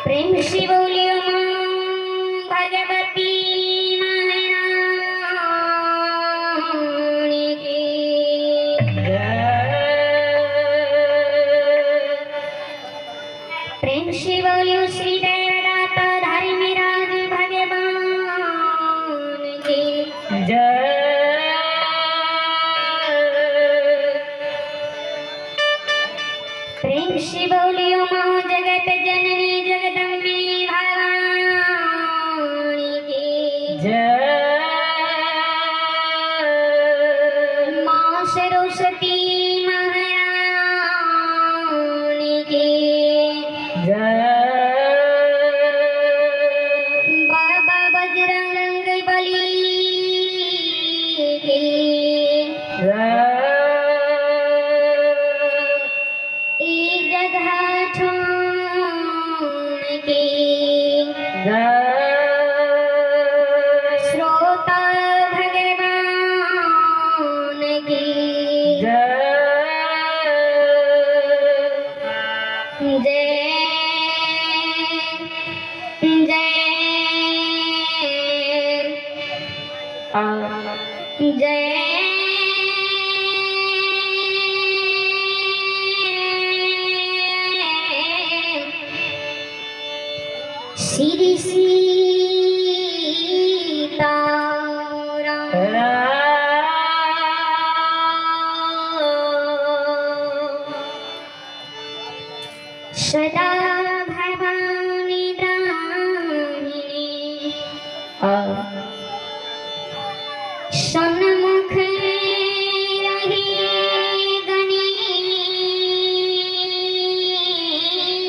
प्रेम से बोलियो भगवती महारानी की प्रेम से बोलियो श्री देवदाता धारी मिराज भगवान की प्रेम से बोलियो माँ जगत जननी जगदम्बे भवानी की माँ सरस्वती महारानी की बाबा बजरंग बली की श्रोता भगवान की जय जय जय श्री सीताराम सदा भवानी दामिनी सन्मुख रही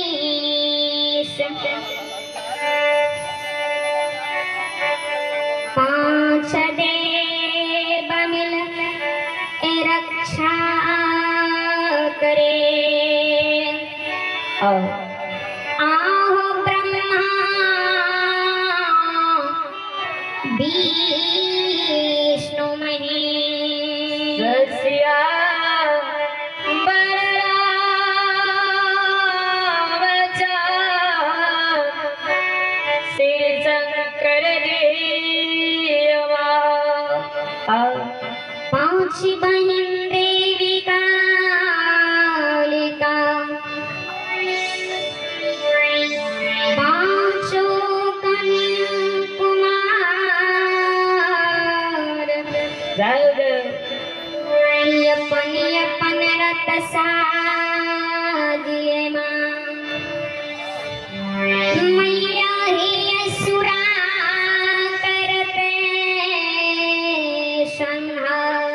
गणेश पांच देव मिल रक्षा करे आहो ब्रह्मा विष्णु महेश पांच बहन देवी कालिका पांचों कुमार अपन अपन रत साजिए माँ मैया ही असुरा करते संहार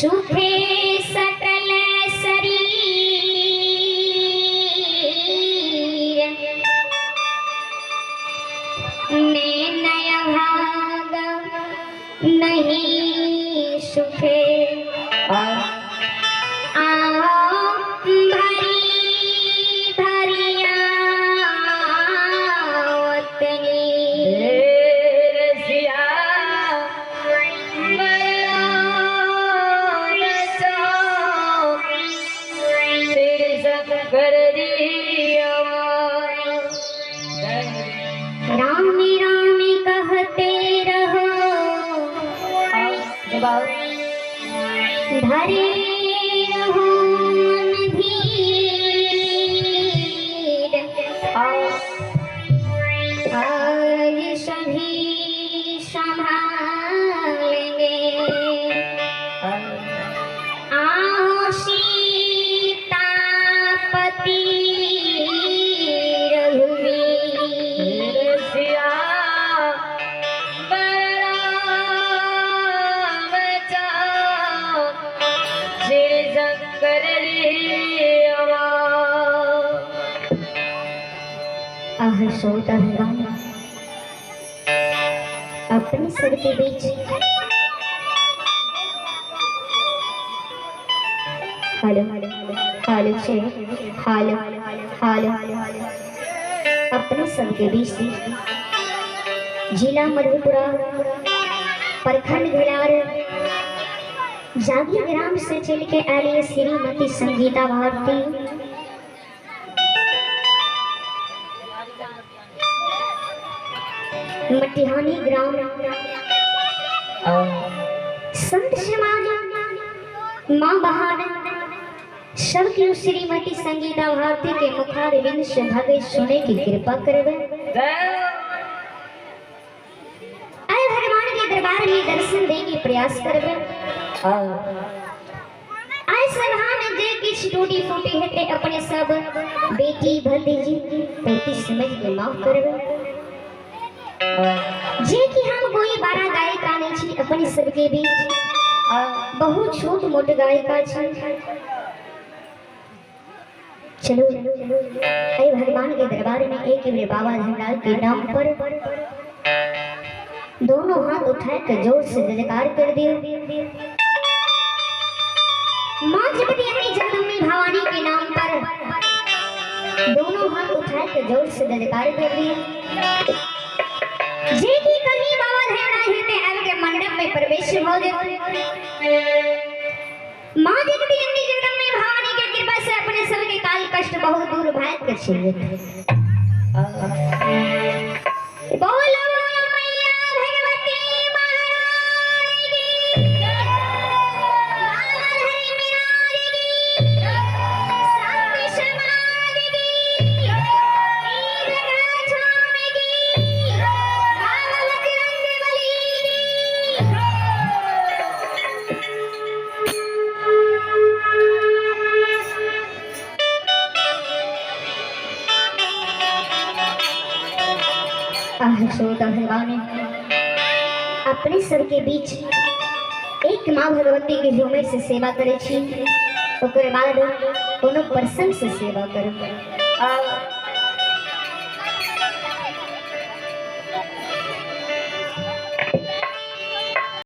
सुखे सटल शरीर में नया भाग नहीं सुखे राम राम कहते रहो धरे रहो मन धीर आज सभी संभालेंगे आओ सीतापति सोता हुआ अपने सर के बीच हालो हालो छे हालो हालो अपने सर के बीच जिला मधेपुरा प्रखंड भिलार जागी ग्राम से चल के आली श्रीमती संगीता भारती मटिहानी ग्राम संत समाज माँ बहान सबकी श्रीमती संगीता भारती के मुखारविंद से भगे सुने की कृपा करवे। आए भगवान के दरबार में दर्शन देने की प्रयास करवे। आए सभा में जे किछ टूटी फूटी है ते अपने सब बेटी भतीजी बेटी समझ के माफ करवे। जे कि हम कोई बड़ा गायिका नहीं छी अपनी सबके बीच बहुत छोट मोट गायिका छी। चलो ऐ भगवान के दरबार में एक बेर बाबा धनलाल के नाम पर दोनों हाथ उठाए कर जोर से जयकार कर दियो। मां जगती अपनी जगदम्बा भवानी के नाम पर दोनों हाथ उठाए कर जोर से जयकार कर दियो। जे की कहीं बाबा धैना हेते आवे के मंडप में प्रवेश हो गए। मां जगती अपनी जगदम्बा भवानी के कृपा से अपने सब के काल कष्ट बहुत दूर भाग कर चले। बोलो मैया भगवती महारानी की हरि मीरारी की संत समाज की ईदगाह स्वामी की बाबा बजरंग बली भगवान अपने सर के बीच एक माँ भगवती के झूमे से सेवा करे छी ओकरे बाद कोनो प्रसन्न से सेवा करो।